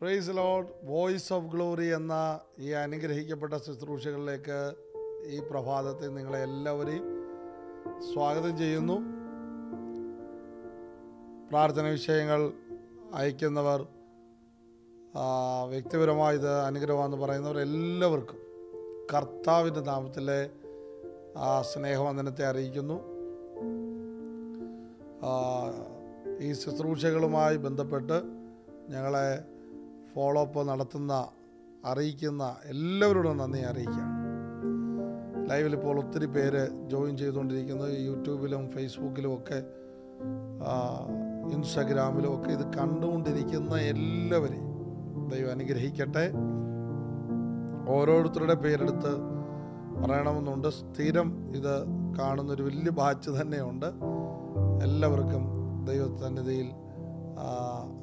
Price lord. Voice of glory എന്ന ഈ അനുഗ്രഹിക്കപ്പെട്ട ശുശ്രൂഷകളിലേക്ക് ഈ പ്രഭാതത്തിൽ നിങ്ങളെ എല്ലാവരെയും സ്വാഗതം ചെയ്യുന്നു. പ്രാർത്ഥന വിഷയങ്ങൾ അയക്കുന്നവർ, വ്യക്തിപരമായി ഇത് അനുഗ്രഹമെന്ന് പറയുന്നവർ എല്ലാവർക്കും കർത്താവിൻ്റെ നാമത്തിലെ സ്നേഹവന്ദനത്തെ അറിയിക്കുന്നു. ഈ ശുശ്രൂഷകളുമായി ബന്ധപ്പെട്ട് ഞങ്ങളെ ഫോളോ അപ്പ് നടത്തുന്ന, അറിയിക്കുന്ന എല്ലാവരോടും നന്ദി അറിയിക്കുകയാണ്. ലൈവിൽ ഇപ്പോൾ ഒത്തിരി പേര് ജോയിൻ ചെയ്തുകൊണ്ടിരിക്കുന്നു. യൂട്യൂബിലും ഫേസ്ബുക്കിലും ഒക്കെ ഇൻസ്റ്റഗ്രാമിലും ഒക്കെ ഇത് കണ്ടുകൊണ്ടിരിക്കുന്ന എല്ലാവരെയും ദൈവം അനുഗ്രഹിക്കട്ടെ. ഓരോരുത്തരുടെ പേരെടുത്ത് പറയണമെന്നുണ്ട്. സ്ഥിരം ഇത് കാണുന്നൊരു വലിയ ബാച്ച് തന്നെയുണ്ട്. എല്ലാവർക്കും ദൈവസന്നിധിയിൽ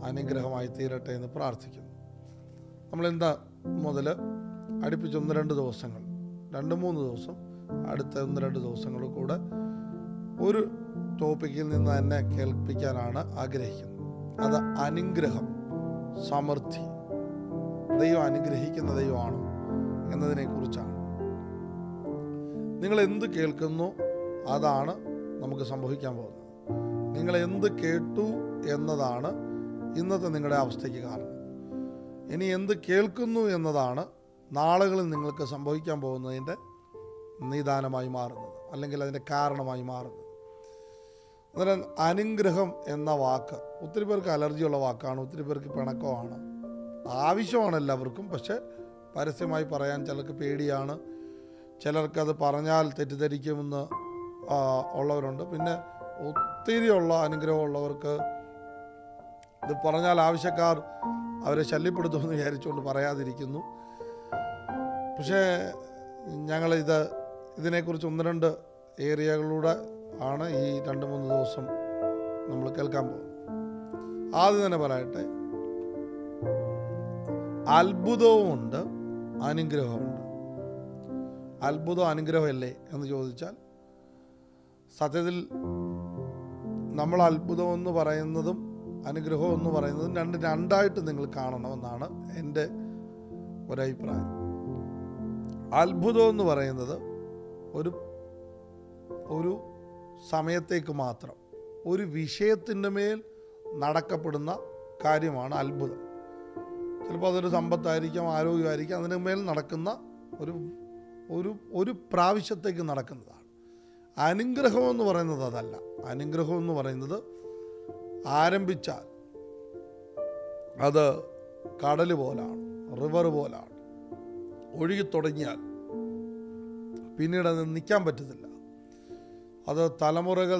അനുഗ്രഹമായി തീരട്ടെ എന്ന് പ്രാർത്ഥിക്കുന്നു. നമ്മളിന്ന് മുതൽ അടുപ്പിച്ച് 1-2 ദിവസങ്ങൾ, 2-3 ദിവസം, അടുത്ത 1-2 ദിവസങ്ങൾ കൂടെ ഒരു ടോപ്പിക്കിൽ നിന്ന് തന്നെ കേൾപ്പിക്കാനാണ് ആഗ്രഹിക്കുന്നത്. അത് അനുഗ്രഹം, സമൃദ്ധി, ദൈവം അനുഗ്രഹിക്കുന്ന ദൈവമാണ് എന്നതിനെക്കുറിച്ചാണ്. നിങ്ങൾ എന്ത് കേൾക്കുന്നു അതാണ് നമുക്ക് സംഭവിക്കാൻ പോകുന്നത്. നിങ്ങൾ എന്ത് കേട്ടു എന്നതാണ് ഇന്നത്തെ നിങ്ങളുടെ അവസ്ഥയ്ക്ക് കാരണം. ഇനി എന്ത് കേൾക്കുന്നു എന്നതാണ് നാളുകളിൽ നിങ്ങൾക്ക് സംഭവിക്കാൻ പോകുന്നതിൻ്റെ നിദാനമായി മാറുന്നത്, അല്ലെങ്കിൽ അതിൻ്റെ കാരണമായി മാറുന്നത്. അന്നേരം അനുഗ്രഹം എന്ന വാക്ക് ഒത്തിരി പേർക്ക് അലർജിയുള്ള വാക്കാണ്, ഒത്തിരി പേർക്ക് പിണക്കമാണ്. ആവശ്യമാണ് എല്ലാവർക്കും, പക്ഷെ പരസ്യമായി പറയാൻ ചിലർക്ക് പേടിയാണ്. ചിലർക്കത് പറഞ്ഞാൽ തെറ്റിദ്ധരിക്കുമെന്ന് ഉള്ളവരുണ്ട്. പിന്നെ ഒത്തിരിയുള്ള അനുഗ്രഹമുള്ളവർക്ക് ഇത് പറഞ്ഞാൽ ആവശ്യക്കാർ അവരെ ശല്യപ്പെടുത്തുമെന്ന് വിചാരിച്ചുകൊണ്ട് പറയാതിരിക്കുന്നു. പക്ഷേ ഇതിനെക്കുറിച്ച് 1-2 ഏരിയകളിലൂടെ ആണ് ഈ 2-3 ദിവസം നമ്മൾ കേൾക്കാൻ പോകുന്നത്. ആദ്യം തന്നെ പറയട്ടെ, അത്ഭുതവുമുണ്ട്, അനുഗ്രഹമുണ്ട്. അത്ഭുതം അനുഗ്രഹമല്ലേ എന്ന് ചോദിച്ചാൽ, സത്യത്തിൽ നമ്മൾ അത്ഭുതം എന്ന് പറയുന്നതും അനുഗ്രഹം എന്ന് പറയുന്നതും രണ്ടായിട്ട് നിങ്ങൾ കാണണമെന്നാണ് എൻ്റെ ഒരഭിപ്രായം. അത്ഭുതം എന്ന് പറയുന്നത് ഒരു സമയത്തേക്ക് മാത്രം, ഒരു വിഷയത്തിൻ്റെ മേൽ നടക്കപ്പെടുന്ന കാര്യമാണ് അത്ഭുതം. ചിലപ്പോൾ അതൊരു സമ്പത്തായിരിക്കാം, ആരോഗ്യമായിരിക്കാം, അതിന് മേൽ നടക്കുന്ന ഒരു പ്രാവശ്യത്തേക്ക് നടക്കുന്നതാണ്. അനുഗ്രഹം എന്ന് പറയുന്നത് അതല്ല. അനുഗ്രഹം എന്ന് പറയുന്നത് ആരംഭിച്ചാൽ അത് കടൽ പോലാണ്, റിവർ പോലാണ്. ഒഴുകി തുടങ്ങിയാൽ പിന്നീട് അത് നിൽക്കാൻ പറ്റത്തില്ല. അത് തലമുറകൾ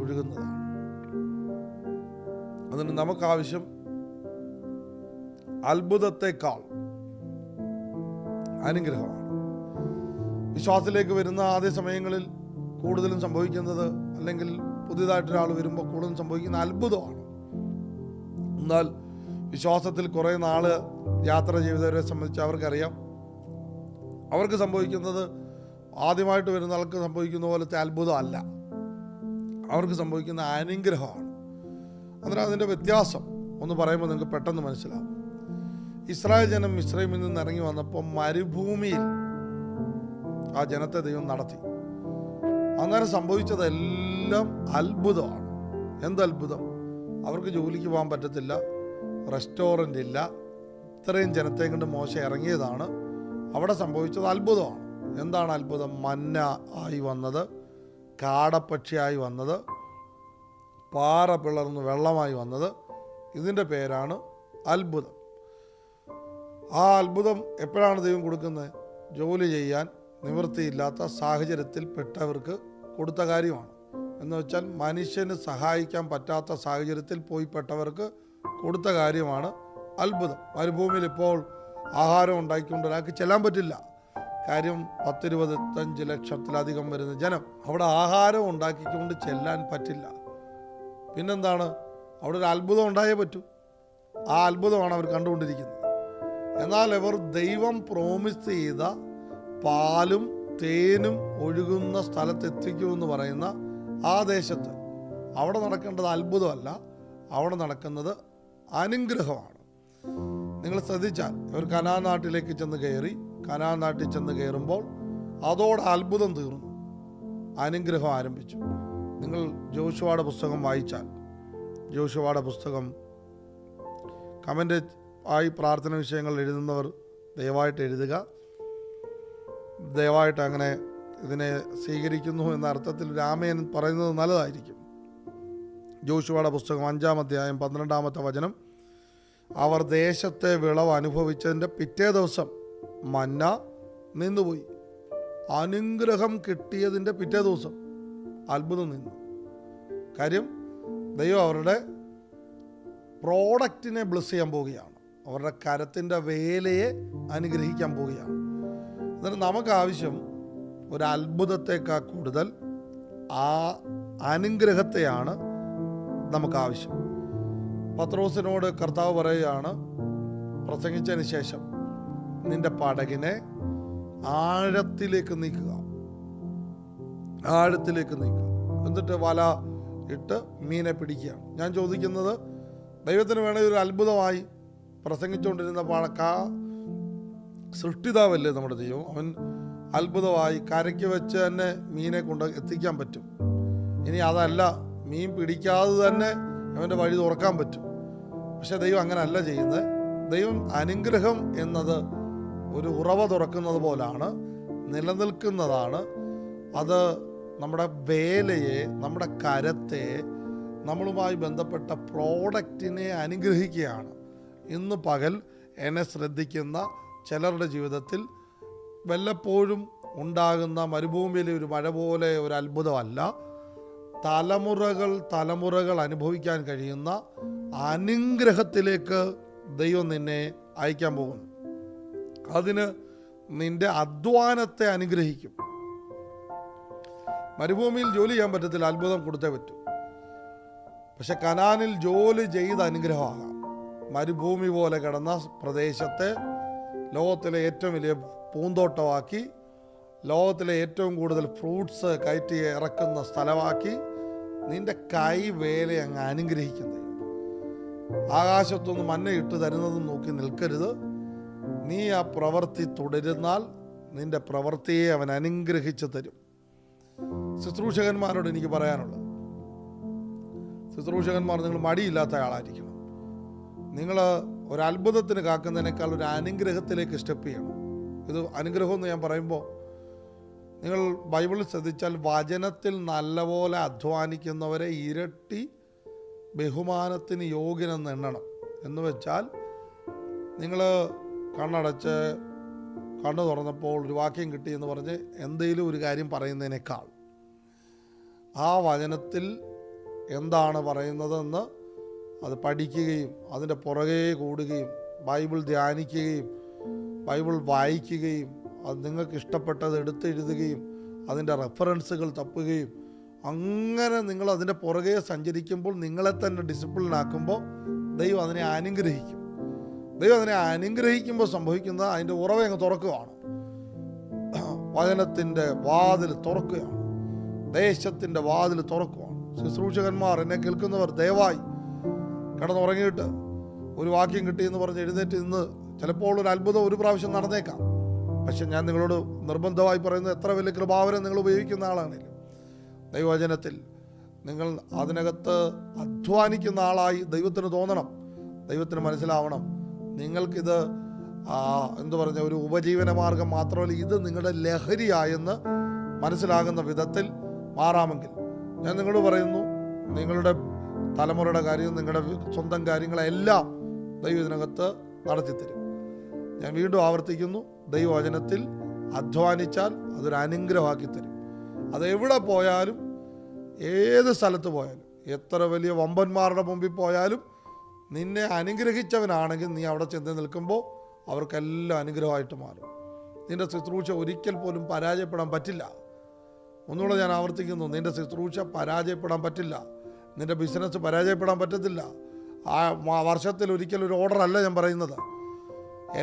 ഒഴുകുന്നതാണ്. അതിന് നമുക്കാവശ്യം അത്ഭുതത്തെക്കാൾ അനുഗ്രഹമാണ്. വിശ്വാസത്തിലേക്ക് വരുന്ന ആദ്യ സമയങ്ങളിൽ കൂടുതലും സംഭവിക്കുന്നത്, അല്ലെങ്കിൽ പുതിയതായിട്ടൊരാൾ വരുമ്പോൾ കൂടുതലും സംഭവിക്കുന്ന അത്ഭുതമാണ്. എന്നാൽ വിശ്വാസത്തിൽ കുറേ നാൾ യാത്ര ചെയ്തവരെ സംബന്ധിച്ച് അവർക്കറിയാം, അവർക്ക് സംഭവിക്കുന്നത് ആദ്യമായിട്ട് വരുന്ന ആൾക്ക് സംഭവിക്കുന്ന പോലത്തെ അത്ഭുതമല്ല, അവർക്ക് സംഭവിക്കുന്ന അനുഗ്രഹമാണ്. അന്നേരം അതിൻ്റെ വ്യത്യാസം ഒന്ന് പറയുമ്പോൾ നിങ്ങൾക്ക് പെട്ടെന്ന് മനസ്സിലാവും. ഇസ്രായേൽ ജനം മിസ്രൈമിൽ നിന്ന് ഇറങ്ങി വന്നപ്പോൾ മരുഭൂമിയിൽ ആ ജനത്തെ ദൈവം നടത്തി. അന്നേരം സംഭവിച്ചതെല്ലാം അത്ഭുതമാണ്. എന്തത്ഭുതം? അവർക്ക് ജോലിക്ക് പോകാൻ പറ്റത്തില്ല, റെസ്റ്റോറൻ്റ് ഇല്ല. ഇത്രയും ജനത്തെ കൊണ്ട് മോശ ഇറങ്ങിയതാണ്. അവിടെ സംഭവിച്ചത് അത്ഭുതമാണ്. എന്താണ് അത്ഭുതം? മന്ന ആയി വന്നത്, കാടപ്പക്ഷിയായി വന്നത്, പാറ പിളർന്ന് വെള്ളമായി വന്നത്, ഇതിൻ്റെ പേരാണ് അത്ഭുതം. ആ അത്ഭുതം എപ്പോഴാണ് ദൈവം കൊടുക്കുന്നത്? ജോലി ചെയ്യാൻ നിവൃത്തിയില്ലാത്ത സാഹചര്യത്തിൽ പെട്ടവർക്ക് കൊടുത്ത കാര്യമാണ്. എന്ന് വെച്ചാൽ മനുഷ്യന് സഹായിക്കാൻ പറ്റാത്ത സാഹചര്യത്തിൽ പോയിപ്പെട്ടവർക്ക് കൊടുത്ത കാര്യമാണ് അത്ഭുതം. മരുഭൂമിയിൽ ഇപ്പോൾ ആഹാരം ഉണ്ടാക്കിക്കൊണ്ട് ഒരാൾക്ക് ചെല്ലാൻ പറ്റില്ല. കാര്യം 10-25 ലക്ഷത്തിലധികം വരുന്ന ജനം. അവിടെ ആഹാരം ഉണ്ടാക്കിക്കൊണ്ട് ചെല്ലാൻ പറ്റില്ല. പിന്നെന്താണ്? അവിടെ ഒരു അത്ഭുതം ഉണ്ടായേ പറ്റൂ. ആ അത്ഭുതമാണ് അവർ കണ്ടുകൊണ്ടിരിക്കുന്നത്. എന്നാൽ അവർ ദൈവം പ്രോമിസ് ചെയ്ത പാലും തേനും ഒഴുകുന്ന സ്ഥലത്തെത്തിക്കുമെന്ന് പറയുന്ന ആ ദേശത്ത് അവിടെ നടക്കേണ്ടത് അത്ഭുതമല്ല, അവിടെ നടക്കുന്നത് അനുഗ്രഹമാണ്. നിങ്ങൾ ശ്രദ്ധിച്ചാൽ ഒരു കനാൻ നാട്ടിലേക്ക് ചെന്ന് കയറി, കനാൻ നാട്ടിൽ ചെന്ന് കയറുമ്പോൾ അതോടെ അത്ഭുതം തീർന്നു, അനുഗ്രഹം ആരംഭിച്ചു. നിങ്ങൾ ജോഷുവയുടെ പുസ്തകം വായിച്ചാൽ, ജോഷുവയുടെ പുസ്തകം കമൻ്റ് ആയി പ്രാർത്ഥന വിഷയങ്ങൾ എഴുതുന്നവർ ദയവായിട്ട് എഴുതുക. ദയവായിട്ട് അങ്ങനെ ഇതിനെ സ്വീകരിക്കുന്നു എന്ന അർത്ഥത്തിൽ രാമയൻ പറയുന്നത് നല്ലതായിരിക്കും. ജോഷുവയുടെ പുസ്തകം 5-ാം അധ്യായം 12-ാമത്തെ വചനം. അവർ ദേശത്തെ വിളവ് അനുഭവിച്ചതിൻ്റെ പിറ്റേ ദിവസം മന്ന നിന്നുപോയി. അനുഗ്രഹം കിട്ടിയതിൻ്റെ പിറ്റേ ദിവസം അത്ഭുതം നിന്നു. കാര്യം ദൈവം അവരുടെ പ്രോഡക്റ്റിനെ ബ്ലെസ് ചെയ്യാൻ പോവുകയാണ്, അവരുടെ കരത്തിൻ്റെ വേലയെ അനുഗ്രഹിക്കാൻ പോവുകയാണ്. എന്നിട്ട് നമുക്ക് ആവശ്യം ഒരു അത്ഭുതത്തേക്കാൾ കൂടുതൽ ആ അനുഗ്രഹത്തെയാണ് നമുക്ക് ആവശ്യം. പത്രോസിനോട് കർത്താവ് പറയുകയാണ്, പ്രസംഗിച്ചതിന് ശേഷം നിന്റെ പടകിനെ ആഴത്തിലേക്ക് നീക്കുക, ആഴത്തിലേക്ക് നീക്കുക, എന്നിട്ട് വല ഇട്ട് മീനെ പിടിക്കുകയാണ്. ഞാൻ ചോദിക്കുന്നത്, ദൈവത്തിന് വേണമെങ്കിൽ ഒരു അത്ഭുതമായി പ്രസംഗിച്ചുകൊണ്ടിരുന്ന സൃഷ്ടിതാവല്ലേ നമ്മുടെ ദൈവം. അവൻ അത്ഭുതമായി കരയ്ക്ക് വെച്ച് തന്നെ മീനെ കൊണ്ട് എത്തിക്കാൻ പറ്റും. ഇനി അതല്ല, മീൻ പിടിക്കാതെ തന്നെ അവൻ്റെ വഴി തുറക്കാൻ പറ്റും. പക്ഷെ ദൈവം അങ്ങനല്ല ചെയ്യുന്നത്. ദൈവം അനുഗ്രഹം എന്നത് ഒരു ഉറവ തുറക്കുന്നത് പോലാണ്, നിലനിൽക്കുന്നതാണ്. അത് നമ്മുടെ വേലയെ, നമ്മുടെ കരത്തെ, നമ്മളുമായി ബന്ധപ്പെട്ട പ്രോഡക്റ്റിനെ അനുഗ്രഹിക്കുകയാണ്. ഇന്ന് പകൽ എന്നെ ശ്രദ്ധിക്കുന്ന ചിലരുടെ ജീവിതത്തിൽ വല്ലപ്പോഴും ഉണ്ടാകുന്ന മരുഭൂമിയിലെ ഒരു മഴ പോലെ ഒരു അത്ഭുതമല്ല, തലമുറകൾ അനുഭവിക്കാൻ കഴിയുന്ന അനുഗ്രഹത്തിലേക്ക് ദൈവം നിന്നെ അയക്കാൻ പോകുന്നു. അതിന് നിന്റെ അധ്വാനത്തെ അനുഗ്രഹിക്കും. മരുഭൂമിയിൽ ജോലി ചെയ്യാൻ പറ്റത്തില്ല, അത്ഭുതം കൊടുത്തേ പറ്റൂ. പക്ഷെ കനാനിൽ ജോലി ചെയ്ത അനുഗ്രഹമാകാം. മരുഭൂമി പോലെ കിടന്ന പ്രദേശത്തെ ലോകത്തിലെ ഏറ്റവും വലിയ പൂന്തോട്ടമാക്കി, ലോകത്തിലെ ഏറ്റവും കൂടുതൽ ഫ്രൂട്ട്സ് കയറ്റി ഇറക്കുന്ന സ്ഥലമാക്കി നിന്റെ കൈ വേല അങ്ങ് അനുഗ്രഹിക്കുന്നത്. ആകാശത്തൊന്ന് മഞ്ഞ ഇട്ട് തരുന്നതും നോക്കി നിൽക്കരുത്. നീ ആ പ്രവൃത്തി തുടരുന്നാൽ നിന്റെ പ്രവൃത്തിയെ അവൻ അനുഗ്രഹിച്ചു തരും. ശുശ്രൂഷകന്മാരോട് എനിക്ക് പറയാനുള്ളത്, ശുശ്രൂഷകന്മാർ നിങ്ങൾ മടിയില്ലാത്ത ആളായിരിക്കണം. നിങ്ങൾ ഒരു അത്ഭുതത്തിന് കാക്കുന്നതിനേക്കാൾ ഒരു അനുഗ്രഹത്തിലേക്ക് സ്റ്റെപ്പ് ചെയ്യണം. ഇത് അനുഗ്രഹം എന്ന് ഞാൻ പറയുമ്പോൾ നിങ്ങൾ ബൈബിളിൽ ശ്രദ്ധിച്ചാൽ വചനത്തിൽ നല്ലപോലെ അധ്വാനിക്കുന്നവരെ ഇരട്ടി ബഹുമാനത്തിന് യോഗ്യനെന്ന് എണ്ണണം. എന്ന് വെച്ചാൽ നിങ്ങൾ കണ്ണടച്ച് കണ്ണു തുറന്നപ്പോൾ ഒരു വാക്യം കിട്ടിയെന്ന് പറഞ്ഞ് എന്തെങ്കിലും ഒരു കാര്യം പറയുന്നതിനേക്കാൾ ആ വചനത്തിൽ എന്താണ് പറയുന്നതെന്ന് അത് പഠിക്കുകയും അതിൻ്റെ പുറകെ കൂടുകയും ബൈബിൾ ധ്യാനിക്കുകയും ബൈബിൾ വായിക്കുകയും അത് നിങ്ങൾക്ക് ഇഷ്ടപ്പെട്ടത് എടുത്തെഴുതുകയും അതിൻ്റെ റെഫറൻസുകൾ തപ്പുകയും അങ്ങനെ നിങ്ങൾ അതിൻ്റെ പുറകെ സഞ്ചരിക്കുമ്പോൾ നിങ്ങളെ തന്നെ ഡിസിപ്ലിനാക്കുമ്പോൾ ദൈവം അതിനെ അനുഗ്രഹിക്കും. ദൈവം അതിനെ അനുഗ്രഹിക്കുമ്പോൾ സംഭവിക്കുന്നത് അതിൻ്റെ ഉറവ അങ്ങ് തുറക്കുകയാണ്. വചനത്തിൻ്റെ വാതിൽ തുറക്കുകയാണ്, ദേശത്തിൻ്റെ വാതിൽ തുറക്കുകയാണ്. ശുശ്രൂഷകന്മാർ, എന്നെ കേൾക്കുന്നവർ ദയവായി കിടന്നുറങ്ങിയിട്ട് ഒരു വാക്യം കിട്ടിയെന്ന് പറഞ്ഞ് എഴുന്നേറ്റ് ഇന്ന് ചിലപ്പോൾ ഒരു അത്ഭുതം ഒരു പ്രാവശ്യം നടന്നേക്കാം. പക്ഷെ ഞാൻ നിങ്ങളോട് നിർബന്ധമായി പറയുന്നത്, എത്ര വലിയ കൃപാവരം നിങ്ങൾ ഉപയോഗിക്കുന്ന ആളാണെങ്കിലും ദൈവവചനത്തിൽ നിങ്ങൾ അതിനകത്ത് അധ്വാനിക്കുന്ന ആളായി ദൈവത്തിന് തോന്നണം. ദൈവത്തിന് മനസ്സിലാവണം നിങ്ങൾക്കിത് ഒരു ഉപജീവന മാർഗം മാത്രമല്ല, ഇത് നിങ്ങളുടെ ലഹരിയായെന്ന് മനസ്സിലാകുന്ന വിധത്തിൽ മാറാമെങ്കിൽ ഞാൻ നിങ്ങളോട് പറയുന്നു, നിങ്ങളുടെ തലമുറയുടെ കാര്യം, നിങ്ങളുടെ സ്വന്തം കാര്യങ്ങളെല്ലാം ദൈവം ഇതിനകത്ത് നടത്തിത്തരും. ഞാൻ വീണ്ടും ആവർത്തിക്കുന്നു, ദൈവവചനത്തിൽ അധ്വാനിച്ചാൽ അതൊരു അനുഗ്രഹമാക്കി തരും. അതെവിടെ പോയാലും, ഏത് സ്ഥലത്ത് പോയാലും, എത്ര വലിയ വമ്പന്മാരുടെ മുമ്പിൽ പോയാലും നിന്നെ അനുഗ്രഹിച്ചവനാണെങ്കിൽ നീ അവിടെ ചെന്ന് നിൽക്കുമ്പോൾ അവർക്കെല്ലാം അനുഗ്രഹമായിട്ട് മാറും. നിൻ്റെ ശുശ്രൂഷ ഒരിക്കൽ പോലും പരാജയപ്പെടാൻ പറ്റില്ല. ഒന്നുകൂടെ ഞാൻ ആവർത്തിക്കുന്നു, നിൻ്റെ ശുശ്രൂഷ പരാജയപ്പെടാൻ പറ്റില്ല. നിൻ്റെ ബിസിനസ് പരാജയപ്പെടാൻ പറ്റത്തില്ല. ആ വർഷത്തിൽ ഒരിക്കൽ ഒരു ഓർഡർ അല്ല ഞാൻ പറയുന്നത്.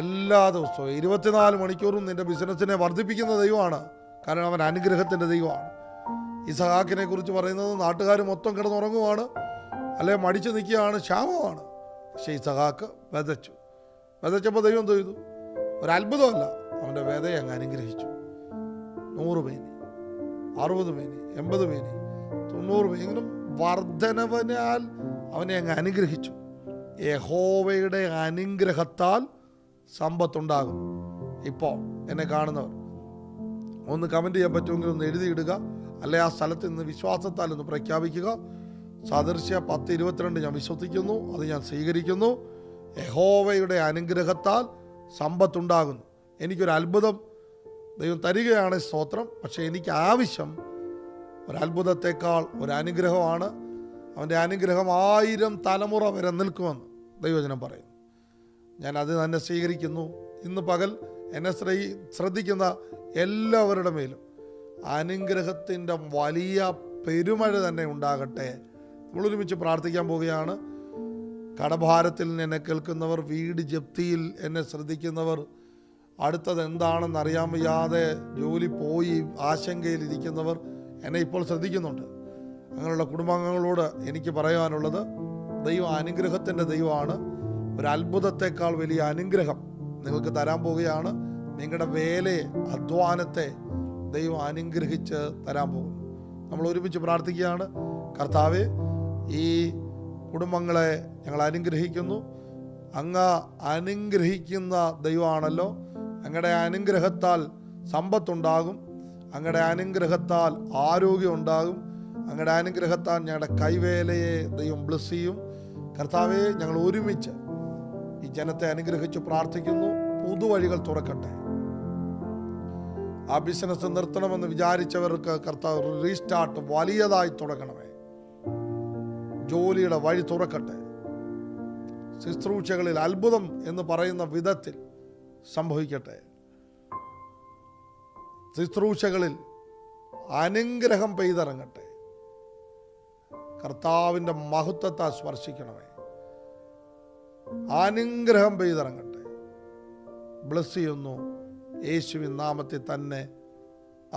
എല്ലാ ദിവസവും 24 മണിക്കൂറും നിൻ്റെ ബിസിനസ്സിനെ വർദ്ധിപ്പിക്കുന്ന ദൈവമാണ്. കാരണം അവൻ അനുഗ്രഹത്തിൻ്റെ ദൈവമാണ്. ഇസഹാക്കിനെ കുറിച്ച് പറയുന്നത് നാട്ടുകാർ മൊത്തം കിടന്നുറങ്ങുവാണ്, അല്ലെ മടിച്ചു നിൽക്കുകയാണ്, ക്ഷാമമാണ്. പക്ഷേ ഇസഹാക്ക് വിതച്ചപ്പോൾ ദൈവം എന്ത് ചെയ്തു? ഒരത്ഭുതമല്ല, അവൻ്റെ വിതയെ അങ്ങ് അനുഗ്രഹിച്ചു. 100 മേനി, 60 മേനി, 80 മേനി, 90 മേനി, എങ്കിലും വർധനവനാൽ അവനെ അങ്ങ് അനുഗ്രഹിച്ചു. യഹോവയുടെ അനുഗ്രഹത്താൽ സമ്പത്തുണ്ടാകും. ഇപ്പോൾ എന്നെ കാണുന്നവർ ഒന്ന് കമൻറ്റ് ചെയ്യാൻ പറ്റുമെങ്കിൽ ഒന്ന് എഴുതിയിടുക, അല്ലെ ആ സ്ഥലത്ത് നിന്ന് വിശ്വാസത്താൽ ഒന്ന് പ്രഖ്യാപിക്കുക. സദൃശ്യ 10:22 ഞാൻ വിശ്വസിക്കുന്നു, അത് ഞാൻ സ്വീകരിക്കുന്നു. യഹോവയുടെ അനുഗ്രഹത്താൽ സമ്പത്തുണ്ടാകുന്നു. എനിക്കൊരു അത്ഭുതം ദൈവം തരികയാണ്, സ്തോത്രം. പക്ഷേ എനിക്ക് ആവശ്യം ഒരത്ഭുതത്തെക്കാൾ ഒരനുഗ്രഹമാണ്. അവൻ്റെ അനുഗ്രഹം 1000 തലമുറ വരെ നിൽക്കുമെന്ന് ദൈവവചനം പറയുന്നു. ഞാൻ അത് തന്നെ സ്വീകരിക്കുന്നു. ഇന്ന് പകൽ എന്നെ ശ്രദ്ധിക്കുന്ന എല്ലാവരുടെ മേലും അനുഗ്രഹത്തിൻ്റെ വലിയ പെരുമഴ തന്നെ ഉണ്ടാകട്ടെ. നമ്മളൊരുമിച്ച് പ്രാർത്ഥിക്കാൻ പോവുകയാണ്. കടഭാരത്തിൽ എന്നെ കേൾക്കുന്നവർ, വീട് ജപ്തിയിൽ എന്നെ ശ്രദ്ധിക്കുന്നവർ, അടുത്തത് എന്താണെന്ന് അറിയാൻ വയ്യാതെ ജോലി പോയി ആശങ്കയിലിരിക്കുന്നവർ എന്നെ ഇപ്പോൾ ശ്രദ്ധിക്കുന്നുണ്ട്. അങ്ങനെയുള്ള കുടുംബാംഗങ്ങളോട് എനിക്ക് പറയാനുള്ളത്, ദൈവം അനുഗ്രഹത്തിൻ്റെ ദൈവമാണ്. ഒരു അത്ഭുതത്തെക്കാൾ വലിയ അനുഗ്രഹം നിങ്ങൾക്ക് തരാൻ പോവുകയാണ്. നിങ്ങളുടെ വേലയെ, അധ്വാനത്തെ ദൈവം അനുഗ്രഹിച്ച് തരാൻ പോകുന്നു. നമ്മൾ ഒരുമിച്ച് പ്രാർത്ഥിക്കുകയാണ്. കർത്താവേ, ഈ കുടുംബങ്ങളെ ഞങ്ങൾ അനുഗ്രഹിക്കുന്നു. അങ്ങ് അനുഗ്രഹിക്കുന്ന ദൈവമാണല്ലോ. അങ്ങയുടെ അനുഗ്രഹത്താൽ സമ്പത്തുണ്ടാകും, അങ്ങയുടെ അനുഗ്രഹത്താൽ ആരോഗ്യം ഉണ്ടാകും, അങ്ങയുടെ അനുഗ്രഹത്താൽ ഞങ്ങളുടെ കൈവേലയെ ദൈവം ബ്ലസ് ചെയ്യും. കർത്താവെ, ഞങ്ങൾ ഒരുമിച്ച് ഈ ജനത്തെ അനുഗ്രഹിച്ച് പ്രാർത്ഥിക്കുന്നു. പുതുവഴികൾ തുറക്കട്ടെ. ആ ബിസിനസ് നിർത്തണമെന്ന് വിചാരിച്ചവർക്ക് കർത്താവ് റീസ്റ്റാർട്ട് വലിയതായി തുടങ്ങണമേ. ജോലിയുടെ വഴി തുറക്കട്ടെ. ശുശ്രൂഷകളിൽ അത്ഭുതം എന്ന് പറയുന്ന വിധത്തിൽ സംഭവിക്കട്ടെ. ശുശ്രൂഷകളിൽ അനുഗ്രഹം പെയ്തിറങ്ങട്ടെ. കർത്താവിൻ്റെ മഹത്വത്തെ സ്പർശിക്കണമേ. അനുഗ്രഹം പെയ്തിറങ്ങട്ടെ. ബ്ലസ് ചെയ്യുന്നു യേശുവിൻ നാമത്തിൽ തന്നെ.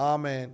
ആമേൻ.